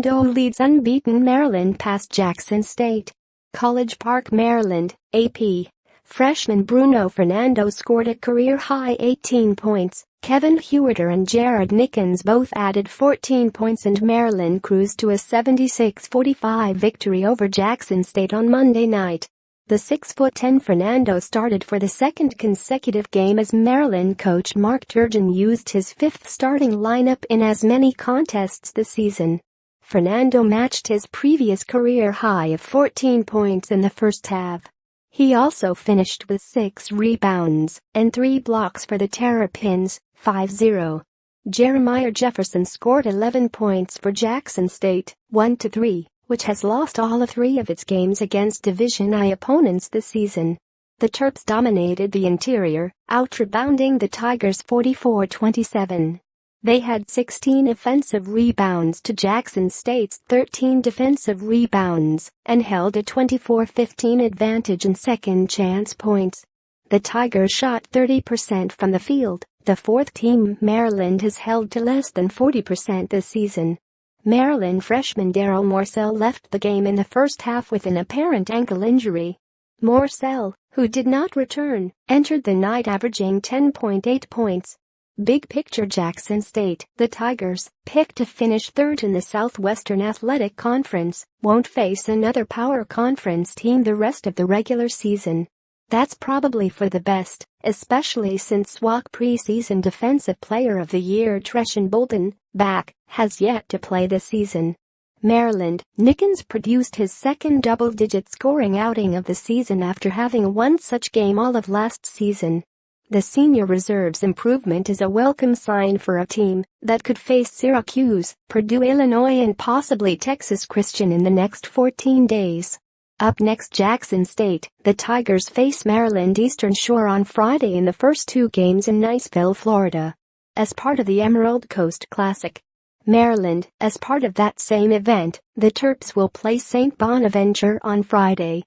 Fernando leads unbeaten Maryland past Jackson State. College Park, Maryland, AP. Freshman Bruno Fernando scored a career-high 18 points. Kevin Huerter and Jared Nickens both added 14 points and Maryland cruised to a 76-45 victory over Jackson State on Monday night. The 6'10" Fernando started for the second consecutive game as Maryland coach Mark Turgeon used his fifth starting lineup in as many contests this season. Fernando matched his previous career high of 14 points in the first half. He also finished with 6 rebounds and 3 blocks for the Terrapins, 5-0. Jefferson scored 11 points for Jackson State, 1-3, which has lost all 3 of its games against Division I opponents this season. The Terps dominated the interior, out-rebounding the Tigers 44-27. They had 16 offensive rebounds to Jackson State's 13 defensive rebounds and held a 24-15 advantage in second-chance points. The Tigers shot 30% from the field, the fourth team Maryland has held to less than 40% this season. Maryland freshman Darryl Morsell left the game in the first half with an apparent ankle injury. Morsell, who did not return, entered the night averaging 10.8 points. Big picture Jackson State, the Tigers, picked to finish third in the Southwestern Athletic Conference, won't face another power conference team the rest of the regular season. That's probably for the best, especially since SWAC preseason Defensive Player of the Year Treshan Bolden, back, has yet to play this season. Maryland, Nickens produced his second double-digit scoring outing of the season after having one such game all of last season. The senior reserve's improvement is a welcome sign for a team that could face Syracuse, Purdue, Illinois and possibly Texas Christian in the next 14 days. Up next, Jackson State. The Tigers face Maryland Eastern Shore on Friday in the first 2 games in Niceville, Florida. As part of the Emerald Coast Classic, Maryland, as part of that same event, the Terps will play St. Bonaventure on Friday.